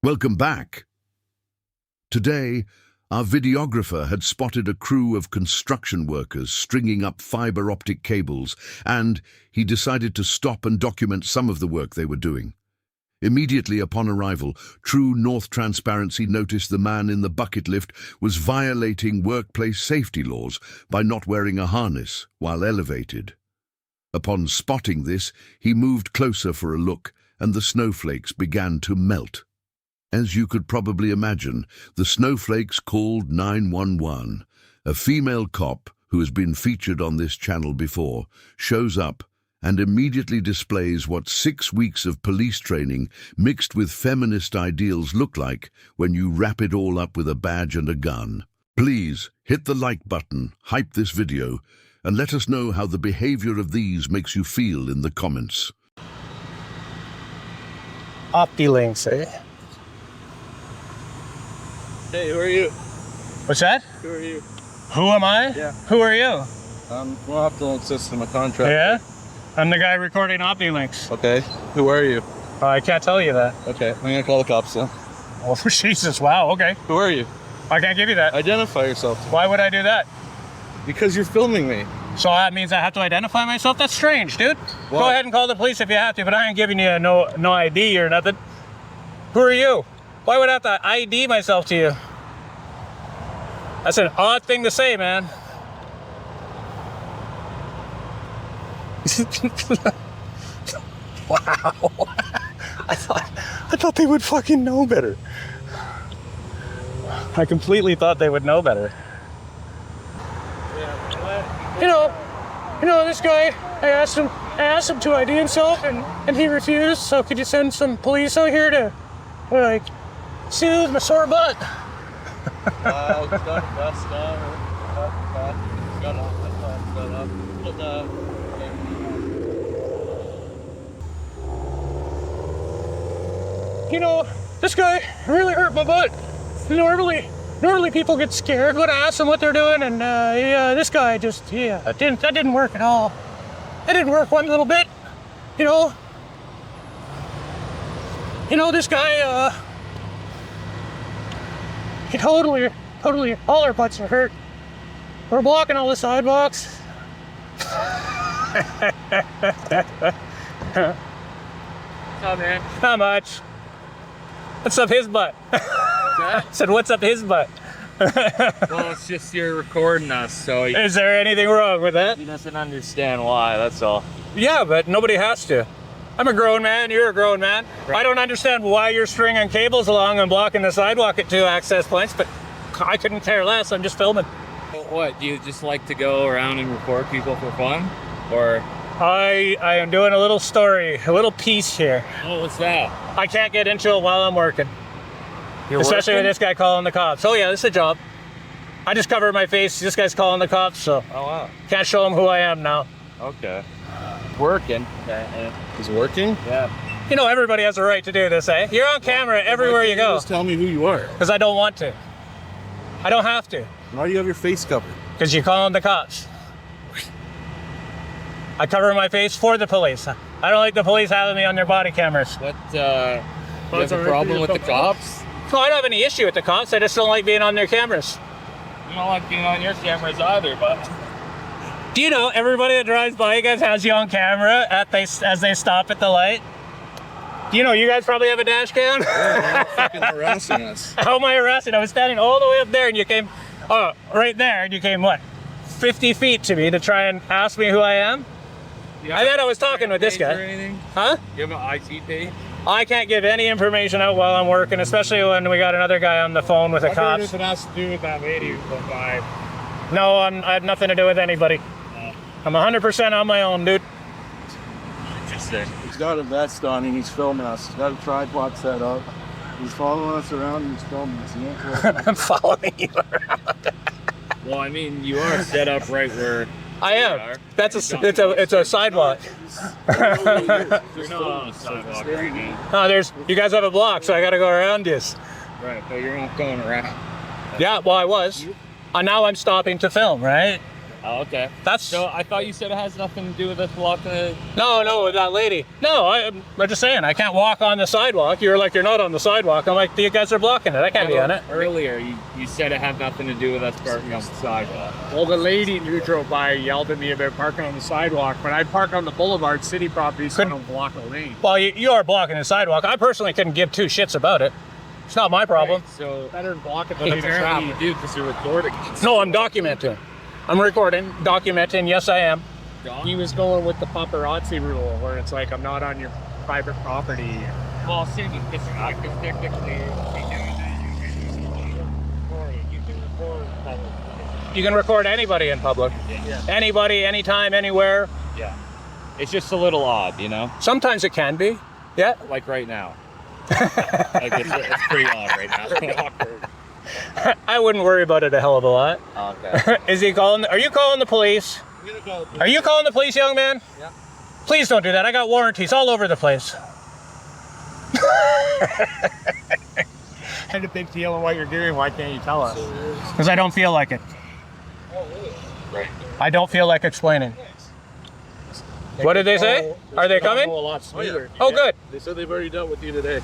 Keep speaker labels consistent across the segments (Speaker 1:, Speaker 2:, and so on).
Speaker 1: Welcome back. Today, our videographer had spotted a crew of construction workers stringing up fiber optic cables, and he decided to stop and document some of the work they were doing. Immediately upon arrival, True North Transparency noticed the man in the bucket lift was violating workplace safety laws by not wearing a harness while elevated. Upon spotting this, he moved closer for a look, and the snowflakes began to melt. As you could probably imagine, the snowflakes called 911. A female cop, who has been featured on this channel before, shows up and immediately displays what 6 weeks of police training mixed with feminist ideals look like when you wrap it all up with a badge and a gun. Please hit the like button, hype this video, and let us know how the behavior of these makes you feel in the comments.
Speaker 2: HOTLINE, eh?
Speaker 3: Hey, who are you?
Speaker 2: What's that?
Speaker 3: Who are you?
Speaker 2: Who am I?
Speaker 3: Yeah.
Speaker 2: Who are you?
Speaker 3: Well, HOTLINE system, a contract.
Speaker 2: Yeah? I'm the guy recording HOTLINEs.
Speaker 3: Okay. Who are you?
Speaker 2: I can't tell you that.
Speaker 3: Okay, I'm gonna call the cops then.
Speaker 2: Oh, Jesus, wow, okay.
Speaker 3: Who are you?
Speaker 2: I can't give you that.
Speaker 3: Identify yourself.
Speaker 2: Why would I do that?
Speaker 3: Because you're filming me.
Speaker 2: So that means I have to identify myself? That's strange, dude.
Speaker 3: Why?
Speaker 2: Go ahead and call the police if you have to, but I ain't giving you no ID or nothing. Who are you? Why would I have to ID myself to you? That's an odd thing to say, man. Wow. I thought they would fucking know better. I completely thought they would know better. You know, this guy, I asked him to ID himself and he refused, so could you send some police out here to, like, soothe my sore butt? You know, this guy really hurt my butt. Normally people get scared when I ask them what they're doing, and this guy just, that didn't work at all. That didn't work one little bit. You know, this guy, he totally, all our butts are hurt. We're blocking all the sidewalks.
Speaker 3: Oh, man.
Speaker 2: Not much. What's up his butt? I said, what's up his butt?
Speaker 3: Well, it's just you're recording us, so
Speaker 2: Is there anything wrong with that?
Speaker 3: he doesn't understand why, that's all.
Speaker 2: Yeah, but nobody has to. I'm a grown man, you're a grown man.
Speaker 3: Right.
Speaker 2: I don't understand why you're stringing cables along and blocking the sidewalk at 2 access points, but I couldn't care less, I'm just filming.
Speaker 3: What, do you just like to go around and record people for fun? Or?
Speaker 2: I am doing a little story, a little piece here.
Speaker 3: Oh, what's that?
Speaker 2: I can't get into it while I'm working.
Speaker 3: You're
Speaker 2: Especially with
Speaker 3: working?
Speaker 2: this guy calling the cops. Oh yeah, this is a job. I just covered my face, this guy's calling the cops, so
Speaker 3: Oh, wow.
Speaker 2: can't show him who I am now.
Speaker 3: Okay. Working. He's working?
Speaker 2: Yeah. You know, everybody has a right to do this, eh? You're on camera everywhere you go.
Speaker 3: Just tell me who you are.
Speaker 2: Because I don't want to. I don't have to.
Speaker 3: Why do you have your face covered?
Speaker 2: Because you're calling the cops. I cover my face for the police. I don't like the police having me on their body cameras.
Speaker 3: What, you have a problem with the cops?
Speaker 2: No, I don't have any issue with the cops. I just don't like being on their cameras.
Speaker 3: I don't like being on your cameras either, but...
Speaker 2: Do you know everybody that drives by you guys has you on camera as they stop at the light? Do you know you guys probably have a dash cam?
Speaker 3: Yeah, you're fucking harassing us.
Speaker 2: How am I harassing? I was standing all the way up there and you came, right there, and you came, what, 50 feet to me to try and ask me who I am? I thought I was talking with this guy.
Speaker 3: Or anything?
Speaker 2: Huh?
Speaker 3: You have an IT page?
Speaker 2: I can't give any information out while I'm working, especially when we got another guy on the phone with the cops.
Speaker 3: If it has to do with that lady who put by.
Speaker 2: No, I have nothing to do with anybody. I'm 100% on my own, dude.
Speaker 3: Interesting.
Speaker 4: He's got a vest on and he's filming us. He's got a tripod set up. He's following us around and he's filming us. He ain't
Speaker 2: I'm following you around.
Speaker 3: Well, I mean, you are set up right where
Speaker 2: I am. That's it's a sidewalk.
Speaker 3: you're not on a sidewalk right now.
Speaker 2: No, you guys have a block, so I got to go around this.
Speaker 3: Right, but you're not going around.
Speaker 2: Yeah, well, I was. Now I'm stopping to film, right?
Speaker 3: Oh, okay.
Speaker 2: That's
Speaker 3: So I thought you said it has nothing to do with us blocking the...
Speaker 2: no, with that lady. No, I'm just saying I can't walk on the sidewalk. You're like, you're not on the sidewalk. I'm like, you guys are blocking it. I can't be on it.
Speaker 3: Earlier, you said it had nothing to do with us parking on the sidewalk.
Speaker 5: Well, the lady who drove by yelled at me about parking on the sidewalk, but I park on the boulevard, city property, so I don't block a lane.
Speaker 2: Well, you are blocking the sidewalk. I personally couldn't give two shits about it. It's not my problem.
Speaker 3: Right, so
Speaker 5: Better than blocking the
Speaker 3: apparently
Speaker 5: traffic.
Speaker 3: you do because you're recording.
Speaker 2: No, I'm documenting. I'm recording, documenting. Yes, I am.
Speaker 5: He was going with the paparazzi rule, where it's like, I'm not on your private property.
Speaker 3: Well, see, it's not because technically you can record public.
Speaker 2: You can record anybody in public.
Speaker 3: Yeah.
Speaker 2: Anybody, anytime, anywhere.
Speaker 3: Yeah. It's just a little odd, you know?
Speaker 2: Sometimes it can be. Yeah.
Speaker 3: Like right now. Like it's pretty odd right now.
Speaker 2: I wouldn't worry about it a hell of a lot.
Speaker 3: Okay.
Speaker 2: Is he calling? Are you calling the police?
Speaker 4: I'm gonna call the police.
Speaker 2: Are you calling the police, young man?
Speaker 4: Yeah.
Speaker 2: Please don't do that. I got warranties all over the place.
Speaker 5: Kind of big deal on what you're doing. Why can't you tell us?
Speaker 2: Because I don't feel like it.
Speaker 3: Right.
Speaker 2: I don't feel like explaining. What did they say? Are they coming?
Speaker 5: A lot smoother.
Speaker 2: Oh, good.
Speaker 4: They said they've already dealt with you today.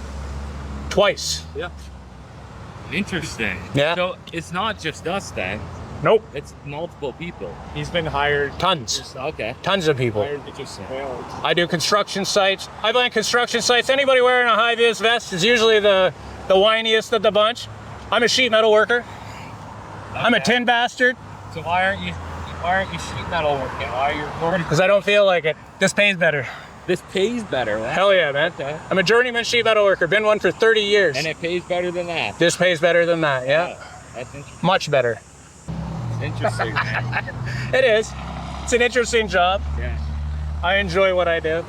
Speaker 2: Twice.
Speaker 4: Yeah.
Speaker 3: Interesting.
Speaker 2: Yeah.
Speaker 3: So it's not just us then.
Speaker 2: Nope.
Speaker 3: It's multiple people.
Speaker 5: He's been hired.
Speaker 2: Tons.
Speaker 3: Okay.
Speaker 2: Tons of people.
Speaker 5: Hired to just surveillance.
Speaker 2: I do construction sites. I find construction sites, anybody wearing a high-vis vest is usually the whiniest of the bunch. I'm a sheet metal worker. I'm a tin bastard.
Speaker 3: So why aren't you sheet metal working? Why are you recording?
Speaker 2: Because I don't feel like it. This pays better.
Speaker 3: This pays better. Right?
Speaker 2: Hell yeah, man.
Speaker 3: Okay.
Speaker 2: I'm a journeyman sheet metal worker. Been one for 30 years.
Speaker 3: And it pays better than that.
Speaker 2: This pays better than that, yeah.
Speaker 3: That's interesting.
Speaker 2: Much better.
Speaker 3: Interesting, man.
Speaker 2: It is. It's an interesting job.
Speaker 3: Yeah.
Speaker 2: I enjoy what I do.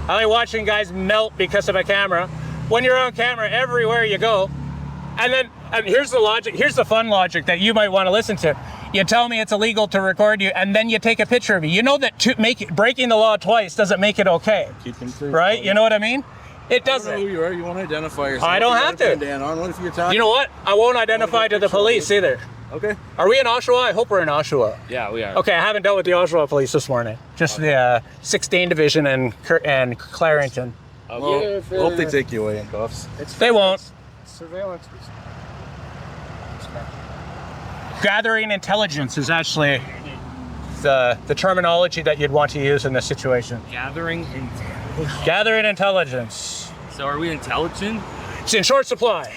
Speaker 2: I like watching guys melt because of a camera. When you're on camera everywhere you go, and here's the logic, here's the fun logic that you might want to listen to. You tell me it's illegal to record you, and then you take a picture of me. You know that breaking the law twice doesn't make it okay,
Speaker 4: Keep them safe.
Speaker 2: right? You know what I mean? It
Speaker 4: I don't know
Speaker 2: doesn't.
Speaker 4: who you are. You want to identify yourself.
Speaker 2: I don't
Speaker 4: You
Speaker 2: have
Speaker 4: got a
Speaker 2: to.
Speaker 4: bandana on. What if you're talking?
Speaker 2: You know what? I won't identify to the police either.
Speaker 4: Okay.
Speaker 2: Are we in Oshawa? I hope we're in Oshawa.
Speaker 3: Yeah, we are.
Speaker 2: Okay, I haven't dealt with the Oshawa police this morning. Just the 16 Division and Clarington.
Speaker 3: Okay.
Speaker 4: Well, hope they take you away in cuffs.
Speaker 2: They won't.
Speaker 5: Surveillance.
Speaker 2: Gathering intelligence is actually the terminology that you'd want to use in this situation.
Speaker 3: Gathering intelligence.
Speaker 2: Gathering intelligence.
Speaker 3: So are we intelligent?
Speaker 2: It's in short supply.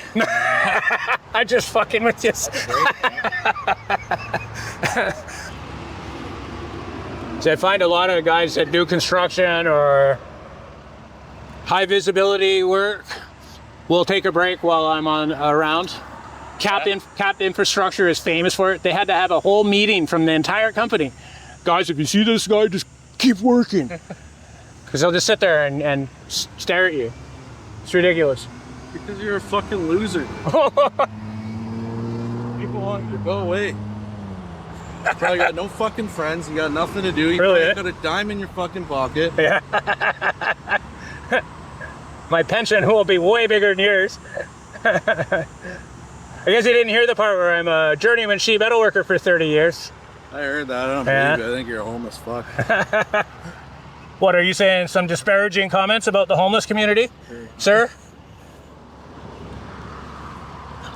Speaker 2: I'm just fucking with you. So I find a lot of guys that do construction or high visibility work will take a break while I'm around. Cap Infrastructure is famous for it. They had to have a whole meeting from the entire company. Guys, if you see this guy, just keep working. Because they'll just sit there and stare at you. It's ridiculous.
Speaker 4: Because you're a fucking loser. People want you to go away. You probably got no fucking friends. You got nothing to do. You
Speaker 2: Really?
Speaker 4: probably got a dime in your fucking pocket.
Speaker 2: Yeah. My pension will be way bigger than yours. I guess you didn't hear the part where I'm a journeyman sheet metal worker for 30 years.
Speaker 4: I heard that. I don't
Speaker 2: Yeah.
Speaker 4: believe it. I think you're a homeless fuck.
Speaker 2: What, are you saying some disparaging comments about the homeless community, sir?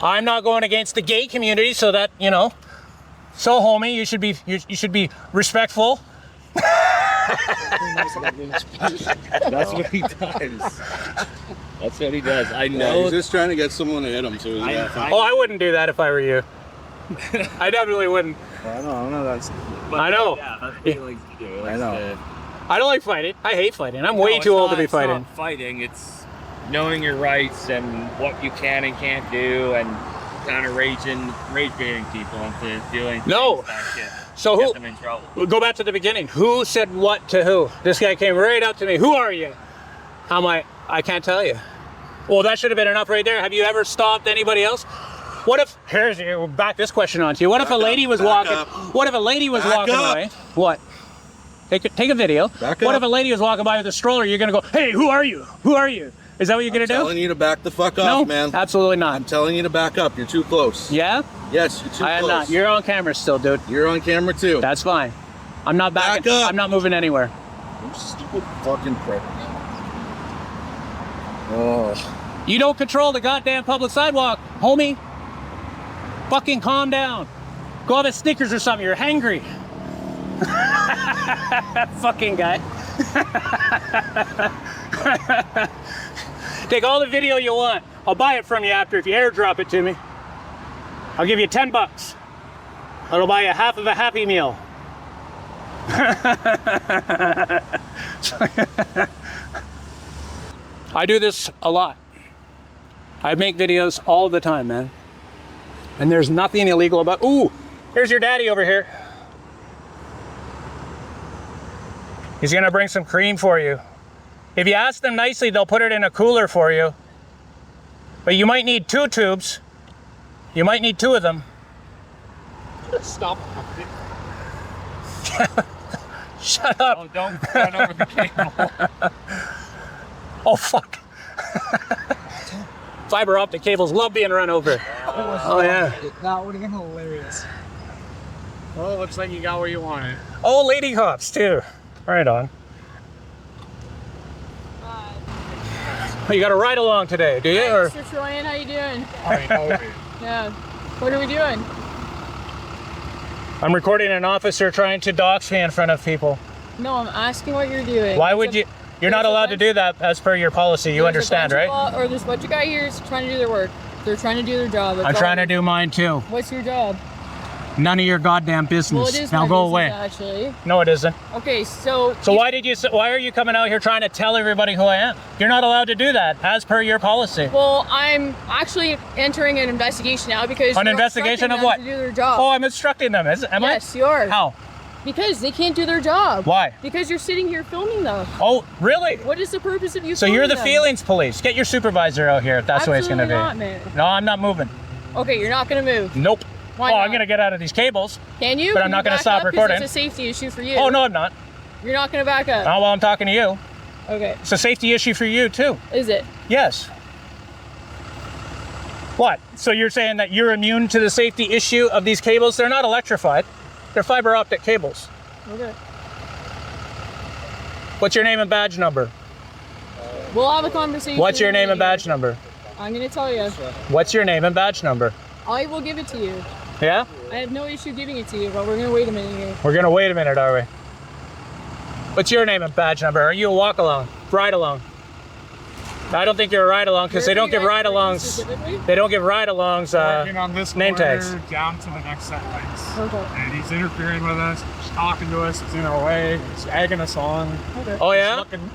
Speaker 2: I'm not going against the gay community, so that, you know. So, homie, you should be respectful.
Speaker 3: That's what he does. That's what he does. I
Speaker 4: Yeah,
Speaker 3: know.
Speaker 4: he's just trying to get someone to hit him, so he's
Speaker 2: Oh, I wouldn't do that if I were you. I definitely wouldn't.
Speaker 4: I know that's.
Speaker 2: I know.
Speaker 3: Yeah, that's what he likes to do. He likes
Speaker 4: know.
Speaker 3: to-
Speaker 2: I don't like fighting. I hate fighting. I'm way
Speaker 3: No,
Speaker 2: too
Speaker 3: it's
Speaker 2: old to
Speaker 3: not-
Speaker 2: be
Speaker 3: it's
Speaker 2: fighting.
Speaker 3: not fighting. It's knowing your rights and what you can and can't do, and kind of rage baiting people into doing
Speaker 2: No.
Speaker 3: things that get
Speaker 2: So
Speaker 3: them in trouble.
Speaker 2: We'll go back to the beginning. Who said what to who? This guy came right up to me. Who are you? I'm like, I can't tell you. Well, that should have been enough right there. Have you ever stopped anybody else? What if, we'll back this question on to you. What if a lady was walking, what if a lady was walking away? What? Take a video.
Speaker 4: Back
Speaker 2: What
Speaker 4: up.
Speaker 2: if a lady was walking by with a stroller? You're going to go, hey, who are you? Who are you? Is that what you're gonna do?
Speaker 4: I'm telling you to back the fuck off,
Speaker 2: No,
Speaker 4: man.
Speaker 2: absolutely
Speaker 4: I'm
Speaker 2: not.
Speaker 4: telling you to back up. You're too close.
Speaker 2: Yeah?
Speaker 4: Yes, you're too close.
Speaker 2: I am not. You're on camera still, dude.
Speaker 4: You're on camera too.
Speaker 2: That's fine. I'm not backing.
Speaker 4: Back up.
Speaker 2: I'm not moving anywhere.
Speaker 4: You stupid fucking prick. Oh.
Speaker 2: You don't control the goddamn public sidewalk, homie. Fucking calm down. Go have a Snickers or something. You're hangry. Fucking guy. Take all the video you want. I'll buy it from you after if you airdrop it to me. I'll give you 10 bucks. I'll buy you half of a Happy Meal. I do this a lot. I make videos all the time, man. And there's nothing illegal about. Ooh, here's your daddy over here. He's gonna bring some cream for you. If you ask them nicely, they'll put it in a cooler for you. But you might need 2 tubes. You might need 2 of them.
Speaker 5: Stop.
Speaker 2: Shut up.
Speaker 5: Oh, don't run over the cable.
Speaker 2: Oh, fuck. Fiber optic cables love being run over. Oh, yeah.
Speaker 6: That would have been hilarious.
Speaker 5: Well, it looks like you got what you wanted.
Speaker 2: Oh, lady cops, too. Right on. Oh, you got a ride along today, do you? Or?
Speaker 7: Mr. Troyan, how you doing?
Speaker 5: I know.
Speaker 7: Yeah. What are we doing?
Speaker 2: I'm recording an officer trying to dox me in front of people.
Speaker 7: No, I'm asking what you're doing.
Speaker 2: Why would you? You're not allowed to do that as per your policy. You understand, right?
Speaker 7: Or there's a bunch of guys here is trying to do their work. They're trying to do their job.
Speaker 2: I'm trying to do mine too.
Speaker 7: What's your job?
Speaker 2: None of your goddamn business.
Speaker 7: Well, it is
Speaker 2: now
Speaker 7: my
Speaker 2: go
Speaker 7: business,
Speaker 2: away.
Speaker 7: actually.
Speaker 2: No, it isn't.
Speaker 7: Okay, so.
Speaker 2: So why are you coming out here trying to tell everybody who I am? You're not allowed to do that as per your policy.
Speaker 7: Well, I'm actually entering an investigation now because.
Speaker 2: An
Speaker 7: you're
Speaker 2: investigation
Speaker 7: instructing
Speaker 2: of
Speaker 7: them
Speaker 2: what?
Speaker 7: To do their job.
Speaker 2: Oh, I'm instructing them. Am I?
Speaker 7: Yes, you are.
Speaker 2: How?
Speaker 7: Because they can't do their job.
Speaker 2: Why?
Speaker 7: Because you're sitting here filming them.
Speaker 2: Oh, really?
Speaker 7: What is the purpose of you
Speaker 2: So
Speaker 7: filming
Speaker 2: you're the
Speaker 7: them?
Speaker 2: feelings police. Get your supervisor out here if that's the way it's going to be.
Speaker 7: Absolutely not, man.
Speaker 2: No, I'm not moving.
Speaker 7: Okay, you're not going to move.
Speaker 2: Nope.
Speaker 7: Why
Speaker 2: Oh,
Speaker 7: not?
Speaker 2: I'm going to get out of these cables.
Speaker 7: Can you?
Speaker 2: But I'm
Speaker 7: Can
Speaker 2: not
Speaker 7: you
Speaker 2: gonna
Speaker 7: back
Speaker 2: stop
Speaker 7: up? 'Cause
Speaker 2: recording.
Speaker 7: It's a safety issue for you.
Speaker 2: Oh, no, I'm not.
Speaker 7: You're not going to back up.
Speaker 2: Oh, well, I'm talking to you.
Speaker 7: Okay.
Speaker 2: It's a safety issue for you, too.
Speaker 7: Is it?
Speaker 2: Yes. What? So you're saying that you're immune to the safety issue of these cables? They're not electrified. They're fiber optic cables.
Speaker 7: Okay.
Speaker 2: What's your name and badge number?
Speaker 7: We'll have a conversation.
Speaker 2: What's your name and
Speaker 7: later.
Speaker 2: badge number?
Speaker 7: I'm going to tell you.
Speaker 2: What's your name and badge number?
Speaker 7: I will give it to you.
Speaker 2: Yeah?
Speaker 7: I have no issue giving it to you, but we're going to wait a minute here.
Speaker 2: We're going to wait a minute, are we? What's your name and badge number? Are you a walk-along? Ride-along? I don't think you're a ride-along because they don't give ride-alongs. They don't give ride-alongs
Speaker 5: Working on this
Speaker 2: name
Speaker 5: corner
Speaker 2: tags.
Speaker 5: down to the next set lights.
Speaker 7: Okay.
Speaker 5: And he's interfering with us. He's talking to us. He's in our way. He's egging us on.
Speaker 7: Okay.
Speaker 2: Oh, yeah?
Speaker 5: Looking,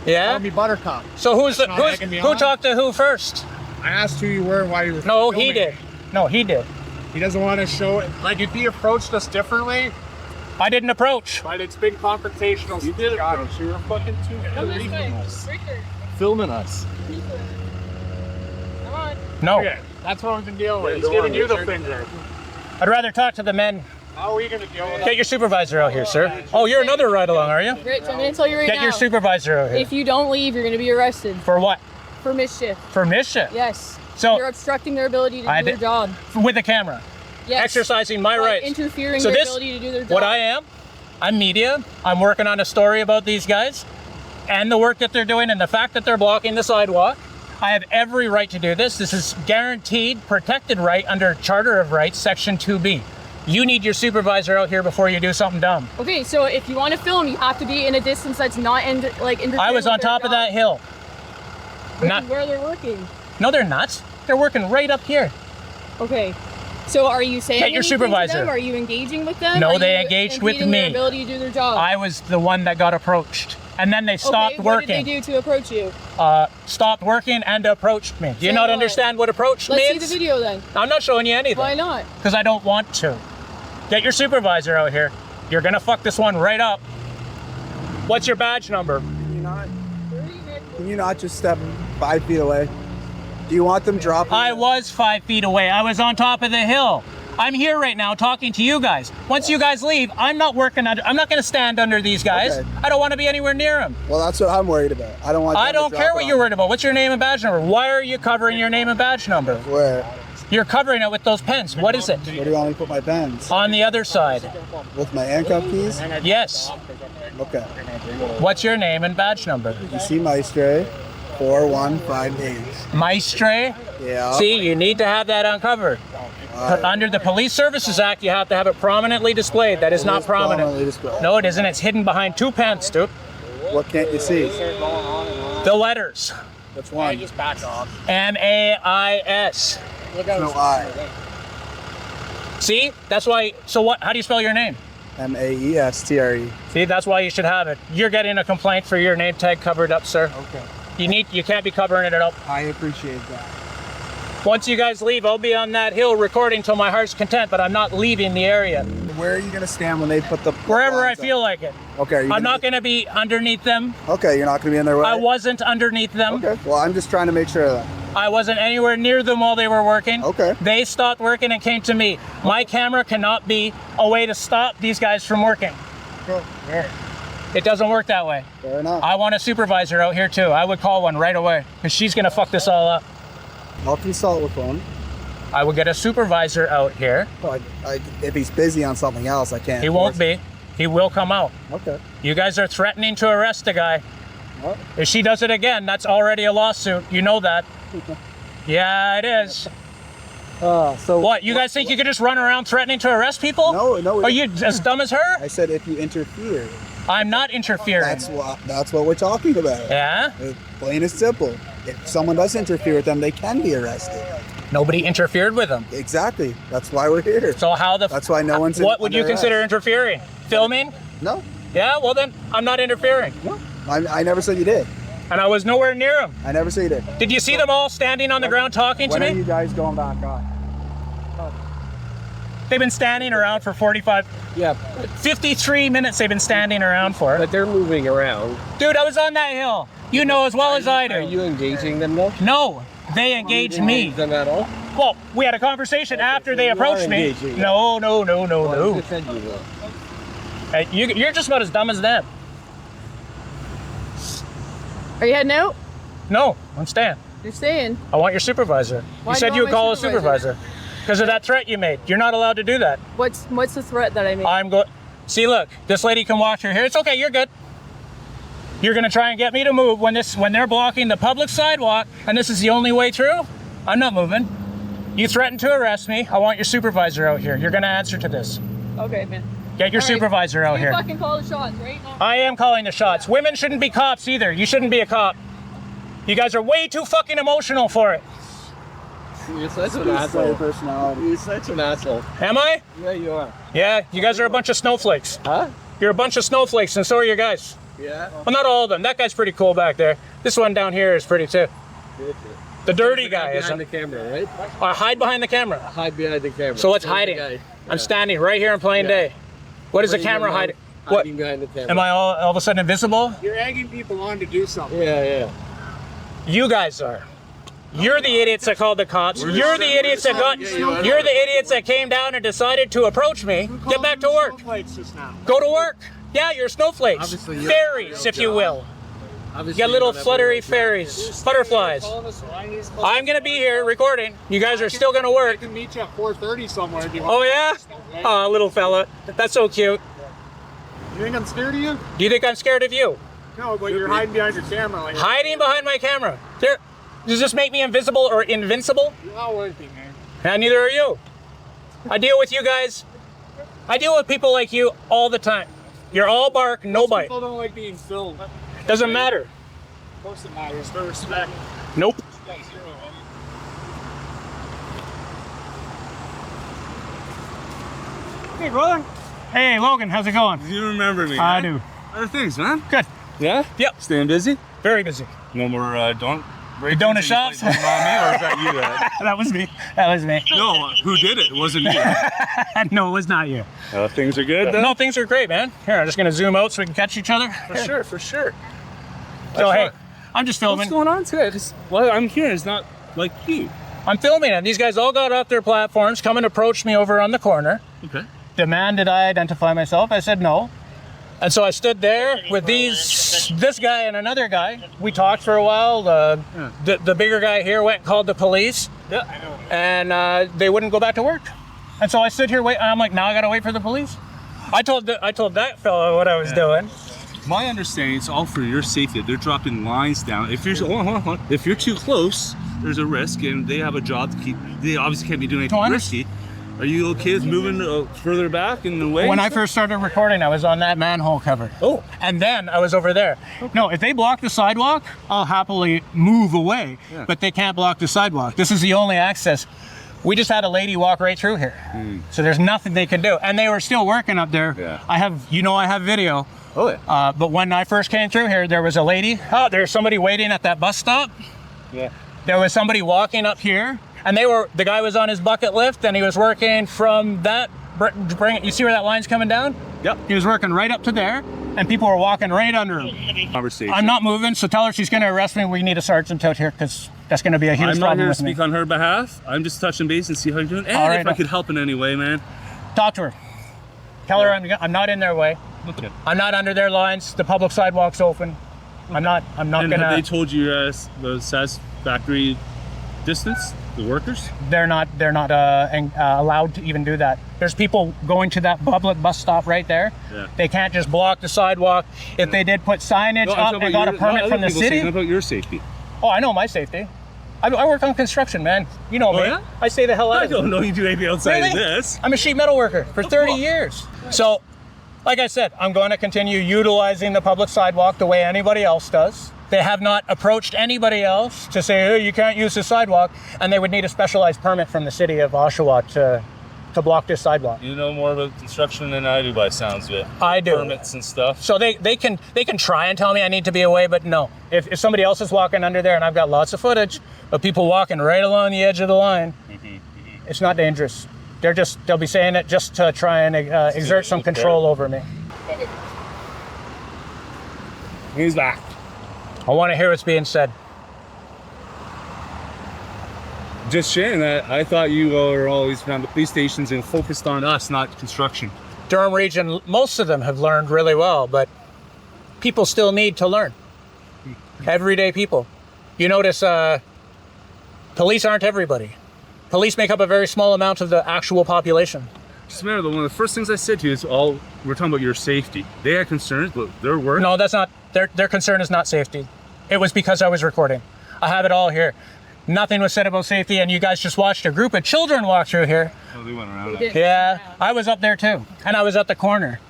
Speaker 2: Yeah?
Speaker 5: Call me Buttercup.
Speaker 2: So
Speaker 5: That's not egging me
Speaker 2: who
Speaker 5: on.
Speaker 2: talked to who first?
Speaker 5: I asked who you were and why you were
Speaker 2: No,
Speaker 5: filming
Speaker 2: he did. No, he did.
Speaker 5: He doesn't want to show it. Like, if he approached us differently,
Speaker 2: I didn't approach.
Speaker 5: but it's been confrontational.
Speaker 4: You did approach. You were fucking too
Speaker 7: Come this way.
Speaker 4: us.
Speaker 7: Right there.
Speaker 4: Filming us.
Speaker 7: Come on.
Speaker 2: No.
Speaker 5: Okay, that's what we've been dealing with.
Speaker 4: Yeah,
Speaker 5: He's
Speaker 4: go
Speaker 5: giving
Speaker 4: on,
Speaker 5: you the
Speaker 4: Richard.
Speaker 5: finger.
Speaker 2: I'd rather talk to the men.
Speaker 5: How are we going to deal with
Speaker 2: Get your supervisor out here, sir. Oh, you're another ride-along, are you?
Speaker 7: Rich, I'm going to tell you right
Speaker 2: Get
Speaker 7: now.
Speaker 2: your supervisor out here.
Speaker 7: If you don't leave, you're going to be arrested
Speaker 2: For what?
Speaker 7: for mischief.
Speaker 2: For mischief?
Speaker 7: Yes.
Speaker 2: So-
Speaker 7: You're obstructing their ability to
Speaker 2: I
Speaker 7: do their
Speaker 2: did-
Speaker 7: job.
Speaker 2: With a camera.
Speaker 7: Yes.
Speaker 2: Exercising my
Speaker 7: By
Speaker 2: rights.
Speaker 7: interfering
Speaker 2: So
Speaker 7: their
Speaker 2: this,
Speaker 7: ability to do their job.
Speaker 2: what I am, I'm media. I'm working on a story about these guys and the work that they're doing and the fact that they're blocking the sidewalk. I have every right to do this. This is guaranteed protected right under Charter of Rights, Section 2B. You need your supervisor out here before you do something dumb.
Speaker 7: Okay, so if you want to film, you have to be in a distance that's not interfering
Speaker 2: I was
Speaker 7: with
Speaker 2: on
Speaker 7: their
Speaker 2: top of
Speaker 7: job,
Speaker 2: that hill.
Speaker 7: which
Speaker 2: Not,
Speaker 7: is where they're working.
Speaker 2: no, they're not. They're working right up here.
Speaker 7: Okay. So are you saying
Speaker 2: Get your
Speaker 7: anything to
Speaker 2: supervisor.
Speaker 7: them? Are you engaging with them?
Speaker 2: No,
Speaker 7: Are
Speaker 2: they
Speaker 7: you
Speaker 2: engaged with
Speaker 7: impeding their
Speaker 2: me.
Speaker 7: ability to do their job.
Speaker 2: I was the one that got approached. And then they stopped
Speaker 7: okay,
Speaker 2: working.
Speaker 7: What did they do to approach you?
Speaker 2: Stopped working and approached me. Do you
Speaker 7: Say
Speaker 2: not
Speaker 7: what?
Speaker 2: understand what approach
Speaker 7: Let's see
Speaker 2: means?
Speaker 7: the video then.
Speaker 2: I'm not showing you anything.
Speaker 7: Why not?
Speaker 2: Because I don't want to. Get your supervisor out here. You're gonna fuck this one right up. What's your badge number?
Speaker 6: Can you not just step 5 feet away? Do you want them dropping?
Speaker 2: I was 5 feet away. I was on top of the hill. I'm here right now talking to you guys. Once you guys leave, I'm not going to stand under these guys.
Speaker 6: Okay.
Speaker 2: I don't want to be anywhere near them.
Speaker 6: Well, that's what I'm worried about. I don't want.
Speaker 2: I
Speaker 6: them to
Speaker 2: don't
Speaker 6: drop
Speaker 2: care
Speaker 6: it
Speaker 2: what
Speaker 6: on
Speaker 2: you're
Speaker 6: me.
Speaker 2: worried about. What's your name and badge number? Why are you covering your name and badge number?
Speaker 6: Where?
Speaker 2: You're covering it with those pens. What is it?
Speaker 6: Where do you want me to put my pens?
Speaker 2: On the other side.
Speaker 6: With my handcuff keys?
Speaker 2: Yes.
Speaker 6: Okay.
Speaker 2: What's your name and badge number?
Speaker 6: You see Maestre, 4158.
Speaker 2: Maestre?
Speaker 6: Yeah.
Speaker 2: See, you need to have that uncovered. Under the Police Services Act, you have to have it prominently displayed. That is not prominent.
Speaker 6: Prominently displayed.
Speaker 2: No, it isn't. It's hidden behind 2 pens, dude.
Speaker 6: What can't you see?
Speaker 2: The letters.
Speaker 6: Which one?
Speaker 2: M-A-I-S.
Speaker 6: No I.
Speaker 2: See? That's why. So what? How do you spell your name?
Speaker 6: Maestre.
Speaker 2: See, that's why you should have it. You're getting a complaint for your name tag covered up, sir.
Speaker 6: Okay.
Speaker 2: You can't be covering it up.
Speaker 6: I appreciate that.
Speaker 2: Once you guys leave, I'll be on that hill recording till my heart's content, but I'm not leaving the area.
Speaker 6: Where are you gonna stand when they put the
Speaker 2: Wherever I
Speaker 6: lines up?
Speaker 2: feel like it.
Speaker 6: Okay. Are you
Speaker 2: I'm not gonna be underneath them.
Speaker 6: Okay, you're not gonna be in their way.
Speaker 2: I wasn't underneath them.
Speaker 6: Okay. Well, I'm just trying to make sure of that.
Speaker 2: I wasn't anywhere near them while they were working.
Speaker 6: Okay.
Speaker 2: They stopped working and came to me. My camera cannot be a way to stop these guys from working.
Speaker 6: Yeah.
Speaker 2: It doesn't work that way.
Speaker 6: Fair enough.
Speaker 2: I want a supervisor out here too. I would call one right away because she's gonna fuck this all up.
Speaker 6: I'll consult with one.
Speaker 2: I will get a supervisor out here.
Speaker 6: Well, if he's busy on something else, I can't.
Speaker 2: He won't be. He will come out.
Speaker 6: Okay.
Speaker 2: You guys are threatening to arrest the guy.
Speaker 6: What?
Speaker 2: If she does it again, that's already a lawsuit. You know that. Yeah, it is.
Speaker 6: So
Speaker 2: What, you guys think you could just run around threatening to arrest people?
Speaker 6: No.
Speaker 2: Are you as dumb as her?
Speaker 6: I said if you interfere.
Speaker 2: I'm not interfering.
Speaker 6: That's what we're talking about.
Speaker 2: Yeah?
Speaker 6: It's plain and simple. If someone does interfere with them, they can be arrested.
Speaker 2: Nobody interfered with them.
Speaker 6: Exactly. That's why we're here.
Speaker 2: So
Speaker 6: That's why no one's.
Speaker 2: What would you
Speaker 6: under
Speaker 2: consider
Speaker 6: arrest.
Speaker 2: interfering? Filming?
Speaker 6: No.
Speaker 2: Yeah, well then, I'm not interfering.
Speaker 6: No. I never said you did.
Speaker 2: And I was nowhere near them.
Speaker 6: I never said you did.
Speaker 2: Did you see them all standing on the ground talking to
Speaker 6: When are
Speaker 2: me?
Speaker 6: you guys going back on?
Speaker 2: They've been standing around for 53 minutes they've been standing around for.
Speaker 8: But they're moving around.
Speaker 2: Dude, I was on that hill. You know as well as I do.
Speaker 8: Are you engaging them though?
Speaker 2: No, they engaged me.
Speaker 8: Them at all?
Speaker 2: Well, we had a conversation after they
Speaker 8: you are
Speaker 2: approached me.
Speaker 8: engaging them.
Speaker 2: No.
Speaker 8: Well, you said you will.
Speaker 2: Hey, you're just about as dumb as them.
Speaker 7: Are you heading out?
Speaker 2: No, I'm staying.
Speaker 7: You're staying.
Speaker 2: I want your supervisor.
Speaker 7: Why
Speaker 2: You
Speaker 7: do
Speaker 2: said
Speaker 7: you
Speaker 2: you
Speaker 7: want
Speaker 2: would
Speaker 7: my
Speaker 2: call a
Speaker 7: supervisor?
Speaker 2: supervisor. Because of that threat you made. You're not allowed to do that.
Speaker 7: What's the threat that I made?
Speaker 2: I'm going. See, look, this lady can walk through here. It's okay, you're good. You're gonna try and get me to move when they're blocking the public sidewalk and this is the only way through? I'm not moving. You threatened to arrest me. I want your supervisor out here. You're gonna answer to this.
Speaker 7: Okay, man.
Speaker 2: Get your
Speaker 7: All right.
Speaker 2: supervisor out
Speaker 7: You
Speaker 2: here.
Speaker 7: fucking call the shots right now.
Speaker 2: I am calling the shots. Women shouldn't be cops either. You shouldn't be a cop. You guys are way too fucking emotional for it.
Speaker 8: You're such an
Speaker 6: Display
Speaker 8: asshole.
Speaker 6: personality.
Speaker 8: You're such an asshole.
Speaker 2: Am I?
Speaker 8: Yeah, you are.
Speaker 2: Yeah, you guys are a bunch of snowflakes.
Speaker 8: Huh?
Speaker 2: You're a bunch of snowflakes and so are your guys.
Speaker 8: Yeah.
Speaker 2: Well, not all of them. That guy's pretty cool back there. This one down here is pretty too. The dirty guy
Speaker 8: behind the
Speaker 2: isn't.
Speaker 8: camera, right?
Speaker 2: Hide behind the camera.
Speaker 8: Hide behind the camera.
Speaker 2: So what's
Speaker 8: There's the
Speaker 2: hiding?
Speaker 8: guy.
Speaker 2: I'm standing right here in plain day. What is the camera hiding? What?
Speaker 8: Hiding behind the camera.
Speaker 2: Am I all of a sudden invisible?
Speaker 5: You're egging people on to do something.
Speaker 8: Yeah.
Speaker 2: You guys are. You're the idiots that called the cops. You're the idiots that got. You're the idiots that came down and decided to approach me. Get back to work.
Speaker 5: Snowflakes just now.
Speaker 2: Go to work. Yeah, you're snowflakes.
Speaker 8: Obviously, you're-
Speaker 2: Fairies, if you will. You got little fluttery fairies, butterflies. I'm gonna be here recording. You guys are still gonna
Speaker 5: I
Speaker 2: work.
Speaker 5: can meet you at 4:30 somewhere if you want.
Speaker 2: Oh yeah? Aw, little fella. That's so cute.
Speaker 5: You think I'm scared of you?
Speaker 2: Do you think I'm scared of you?
Speaker 5: No, but you're hiding behind your camera. Like,
Speaker 2: Hiding behind my camera. Does this make me invisible or invincible?
Speaker 5: you're not worthy, man.
Speaker 2: And neither are you. I deal with you guys. I deal with people like you all the time. You're all bark, no bite.
Speaker 5: People don't like being filmed.
Speaker 2: Doesn't matter.
Speaker 5: Of course it matters. For respect.
Speaker 2: Nope.
Speaker 5: Hey, brother.
Speaker 2: Hey, Logan, how's it going?
Speaker 9: You remember me?
Speaker 2: I
Speaker 9: man?
Speaker 2: do.
Speaker 9: How are things, man?
Speaker 2: Good.
Speaker 9: Yeah?
Speaker 2: Yep.
Speaker 9: Staying busy?
Speaker 2: Very busy.
Speaker 9: No more donut
Speaker 2: Donut shops?
Speaker 9: on me, or is that you?
Speaker 2: That was me. That was me.
Speaker 9: No, who did it? It wasn't me.
Speaker 2: No, it was not you.
Speaker 9: Things are good, though?
Speaker 2: No, things are great, man. Here, I'm just gonna zoom out so we can catch each other.
Speaker 9: For sure.
Speaker 2: So hey, I'm just filming.
Speaker 9: What's going on today? Well, I'm here. It's not like you.
Speaker 2: I'm filming it. These guys all got off their platforms, come and approached me over on the corner.
Speaker 9: Okay.
Speaker 2: Demanded I identify myself. I said no. And so I stood there with this guy and another guy. We talked for a while. The bigger guy here went and called the police.
Speaker 9: Yeah.
Speaker 2: And they wouldn't go back to work. And so I stood here waiting. I'm like, now I gotta wait for the police. I told that fellow what I was doing.
Speaker 9: My understanding, it's all for your safety. They're dropping lines down. If you're hold on. If you're too close, there's a risk, and they have a job to keep. They obviously can't be doing anything risky. Are you okay with moving further back in the way?
Speaker 2: When I first started recording, I was on that manhole cover.
Speaker 9: Oh.
Speaker 2: And then I was over there. Okay. No, if they block the sidewalk, I'll happily move away. Yeah. But they can't block the sidewalk. This is the only access. We just had a lady walk right through here. So there's nothing they can do. And they were still working up there.
Speaker 9: Yeah.
Speaker 2: I have video.
Speaker 9: Oh, yeah.
Speaker 2: But when I first came through here, there was a lady. Oh, there's somebody waiting at that bus stop.
Speaker 9: Yeah.
Speaker 2: There was somebody walking up here. And the guy was on his bucket lift, and he was working from that, you see where that line's coming down?
Speaker 9: Yep.
Speaker 2: He was working right up to there, and people were walking right under him.
Speaker 9: Conversation.
Speaker 2: I'm not moving, so tell her she's gonna arrest me. We need a sergeant out here, because that's gonna be a huge problem with me.
Speaker 9: I'm not here to speak on her behalf. I'm just touching base and see how you're doing. And if I could help in any way, man.
Speaker 2: Talk to her. Tell her I'm not in their way.
Speaker 9: Okay.
Speaker 2: I'm not under their lines. The public sidewalk's open. I'm not
Speaker 9: and
Speaker 2: gonna.
Speaker 9: Have they told you the satisfactory distance? The workers?
Speaker 2: They're not allowed to even do that. There's people going to that public bus stop right there.
Speaker 9: Yeah.
Speaker 2: They can't just block the sidewalk. If they did put signage up and got a permit from the city.
Speaker 9: What about your safety?
Speaker 2: Oh, I know my safety. I work on construction, man. You know me.
Speaker 9: Yeah?
Speaker 2: I stay the hell out of it.
Speaker 9: I don't know you do anything outside of this.
Speaker 2: I'm a sheet metal worker for 30 years. So, like I said, I'm going to continue utilizing the public sidewalk the way anybody else does. They have not approached anybody else to say, hey, you can't use the sidewalk, and they would need a specialized permit from the city of Oshawa to block this sidewalk.
Speaker 9: You know more about construction than I do by sounds of it.
Speaker 2: I do.
Speaker 9: Permits and stuff.
Speaker 2: So they can try and tell me I need to be away, but no. If somebody else is walking under there, and I've got lots of footage of people walking right along the edge of the line, it's not dangerous. They'll be saying it just to try and exert some control over me.
Speaker 9: He's back.
Speaker 2: I want to hear what's being said.
Speaker 9: Just sharing that, I thought you were always around the police stations and focused on us, not construction.
Speaker 2: Durham region, most of them have learned really well, but people still need to learn. Everyday people. You notice police aren't everybody. Police make up a very small amount of the actual population.
Speaker 9: Just remember, one of the first things I said to you is we're talking about your safety. They had concerns, but their work.
Speaker 2: No, that's not, their concern is not safety. It was because I was recording. I have it all here. Nothing was said about safety, and you guys just watched a group of children walk through here.
Speaker 9: Oh, they went around it.
Speaker 2: Yeah, I was up there too, and I was at the corner.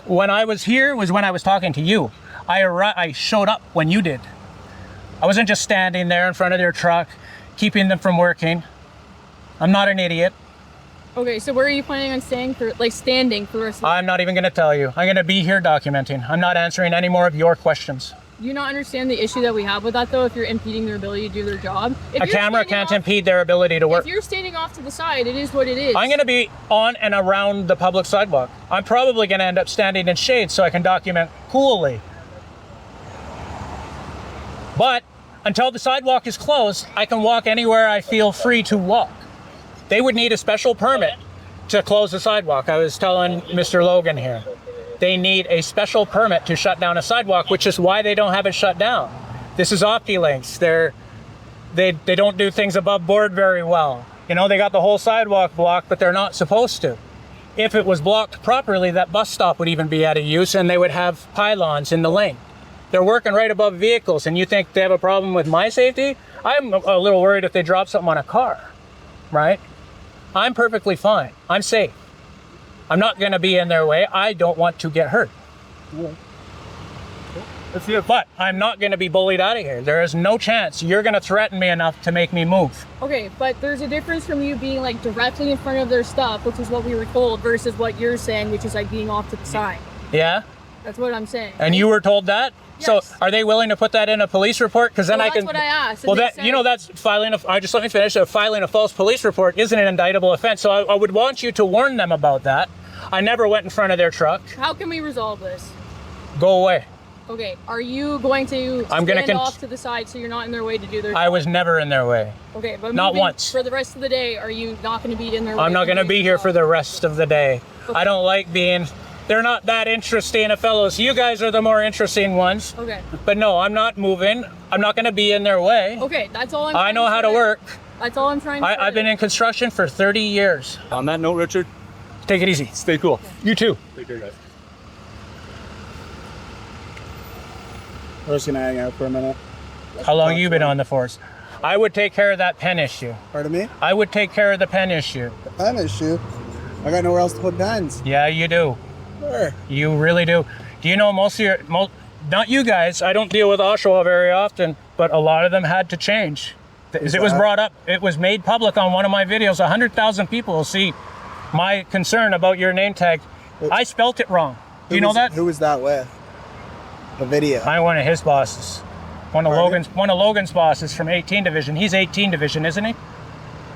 Speaker 2: When I was here was when I was talking to you. I showed up when you did. I wasn't just standing there in front of their truck, keeping them from working. I'm not an idiot.
Speaker 7: Okay, so where are you planning on standing for the rest of the
Speaker 2: I'm not even gonna tell you. I'm gonna be here documenting. I'm not answering any more of your questions.
Speaker 7: Do you not understand the issue that we have with that, though, if you're impeding their ability to do their job?
Speaker 2: A camera can't impede their ability to work.
Speaker 7: If you're standing off to the side, it is what it is.
Speaker 2: I'm going to be on and around the public sidewalk. I'm probably going to end up standing in shade so I can document coolly. But until the sidewalk is closed, I can walk anywhere I feel free to walk. They would need a special permit to close the sidewalk. I was telling Mr. Logan here. They need a special permit to shut down a sidewalk, which is why they don't have it shut down. This is OptiLinks. They don't do things above board very well. You know, they got the whole sidewalk blocked, but they're not supposed to. If it was blocked properly, that bus stop would even be out of use, and they would have pylons in the lane. They're working right above vehicles, and you think they have a problem with my safety? I'm a little worried if they drop something on a car, right? I'm perfectly fine. I'm safe. I'm not going to be in their way. I don't want to get hurt. But I'm not going to be bullied out of here. There is no chance you're going to threaten me enough to make me move.
Speaker 7: Okay, but there's a difference from you being like directly in front of their stuff, which is what we were told, versus what you're saying, which is like being off to the side.
Speaker 2: Yeah?
Speaker 7: That's what I'm saying.
Speaker 2: And you were told that?
Speaker 7: Yes.
Speaker 2: So are they willing to put that in a police report? Because then I can.
Speaker 7: That's what I asked.
Speaker 2: Well, that's filing let me finish. Filing a false police report isn't an indictable offense. So I would want you to warn them about that. I never went in front of their truck.
Speaker 7: How can we resolve this?
Speaker 2: Go away.
Speaker 7: Okay, are you going to stand off to the side so you're not in their way to do their job?
Speaker 2: I was never in their way.
Speaker 7: Okay, but
Speaker 2: not once.
Speaker 7: For the rest of the day, are you not going to be in their way?
Speaker 2: I'm not going to be here for the rest of the day. Okay. I don't like being... They're not that interesting of fellows. You guys are the more interesting ones.
Speaker 7: Okay.
Speaker 2: But no, I'm not moving. I'm not going to be in their way.
Speaker 7: Okay, that's all
Speaker 2: I know how to work.
Speaker 7: That's all I'm trying to say.
Speaker 2: I've been in construction for 30 years.
Speaker 9: On that note, Richard,
Speaker 2: take it easy.
Speaker 9: Stay cool.
Speaker 2: Okay. You too.
Speaker 9: Take care, guys.
Speaker 6: We're just gonna hang out for a minute.
Speaker 2: How long have you been on the force? I would take care of that pen issue.
Speaker 6: Pardon me?
Speaker 2: I would take care of the pen issue.
Speaker 6: The pen issue? I got nowhere else to put pens.
Speaker 2: Yeah, you do.
Speaker 6: Where?
Speaker 2: You really do. Do you know most of your... not you guys, I don't deal with Oshawa very often, but a lot of them had to change. It was brought up, it was made public on one of my videos. 100,000 people will see my concern about your name tag. I spelt it wrong. Do you know that?
Speaker 6: Who was that with? The video.
Speaker 2: I'm one of his bosses. One of Logan's bosses from 18 Division. He's 18 Division, isn't he?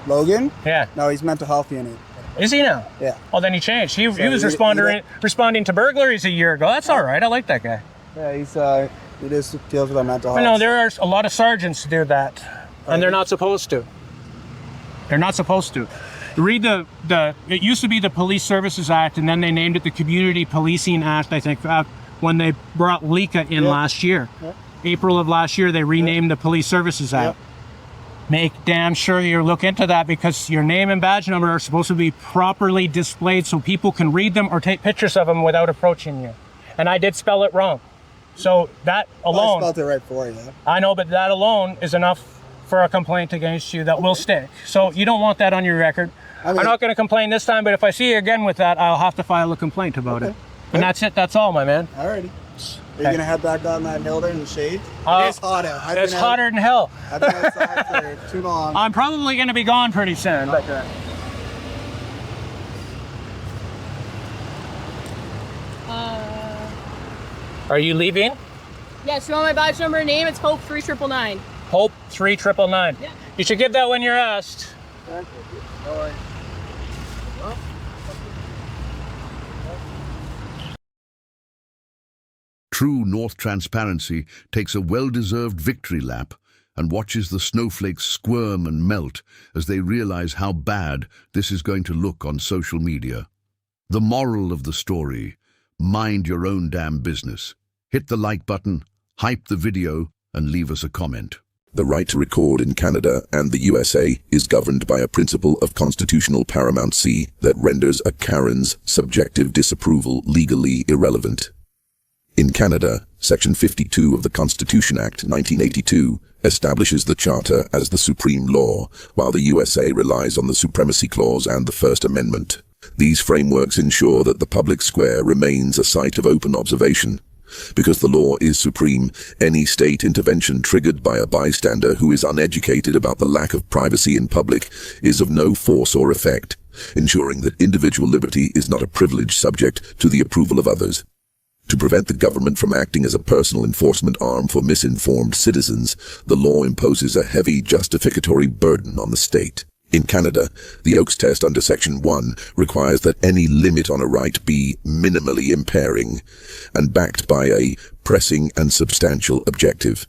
Speaker 6: Logan?
Speaker 2: Yeah.
Speaker 6: No, he's mental health unit.
Speaker 2: Is he now?
Speaker 6: Yeah.
Speaker 2: Oh, then he changed. He was responding to burglaries a year ago. That's all right. I like that guy.
Speaker 6: Yeah, he just deals with our mental health.
Speaker 2: No, there are a lot of sergeants who do that, and they're not supposed to. They're not supposed to. Read it used to be the Police Services Act, and then they named it the Community Policing Act, I think, when they brought LICA in last year. Yep. April of last year, they renamed the Police Services Act. Yep. Make damn sure you look into that, because your name and badge number are supposed to be properly displayed so people can read them or take pictures of them without approaching you. And I did spell it wrong. So that alone...
Speaker 6: I spelled it right for you.
Speaker 2: I know, but that alone is enough for a complaint against you that will stick. So you don't want that on your record. I'm not going to complain this time, but if I see you again with that, I'll have to file a complaint about it. And that's it. That's all, my man.
Speaker 6: Alrighty. Are you going to head back down that hill there in the shade? It is hot out.
Speaker 2: It's hotter than hell.
Speaker 6: I've been outside for too long.
Speaker 2: I'm probably going to be gone pretty soon. But, are you leaving?
Speaker 7: Yes, you want my badge number and name? It's Hope 3999.
Speaker 2: Hope 3999.
Speaker 7: Yeah.
Speaker 2: You should give that when you're asked.
Speaker 6: Thank you. All right.
Speaker 1: True North Transparency takes a well-deserved victory lap and watches the snowflakes squirm and melt as they realize how bad this is going to look on social media. The moral of the story: mind your own damn business. Hit the like button, hype the video, and leave us a comment.
Speaker 10: The right to record in Canada and the USA is governed by a principle of constitutional paramountcy that renders a Karen's subjective disapproval legally irrelevant. In Canada, Section 52 of the Constitution Act 1982 establishes the Charter as the supreme law, while the USA relies on the Supremacy Clause and the First Amendment. These frameworks ensure that the public square remains a site of open observation. Because the law is supreme, any state intervention triggered by a bystander who is uneducated about the lack of privacy in public is of no force or effect, ensuring that individual liberty is not a privilege subject to the approval of others. To prevent the government from acting as a personal enforcement arm for misinformed citizens, the law imposes a heavy justificatory burden on the state. In Canada, the Oakes test under Section 1 requires that any limit on a right be minimally impairing and backed by a pressing and substantial objective.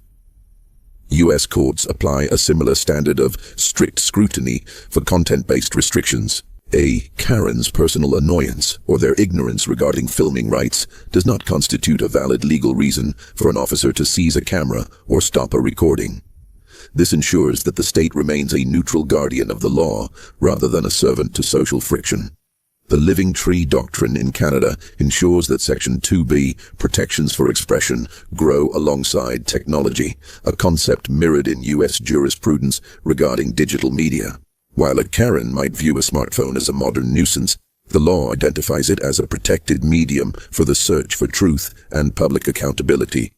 Speaker 10: U.S. courts apply a similar standard of strict scrutiny for content-based restrictions. A Karen's personal annoyance or their ignorance regarding filming rights does not constitute a valid legal reason for an officer to seize a camera or stop a recording. This ensures that the state remains a neutral guardian of the law rather than a servant to social friction. The Living Tree Doctrine in Canada ensures that Section 2B, protections for expression, grow alongside technology, a concept mirrored in U.S. jurisprudence regarding digital media. While a Karen might view a smartphone as a modern nuisance, the law identifies it as a protected medium for the search for truth and public accountability.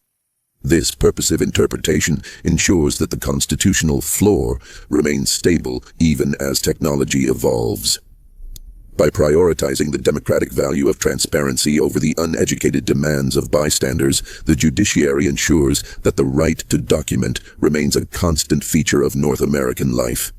Speaker 10: This purposive interpretation ensures that the constitutional floor remains stable even as technology evolves. By prioritizing the democratic value of transparency over the uneducated demands of bystanders, the judiciary ensures that the right to document remains a constant feature of North American life.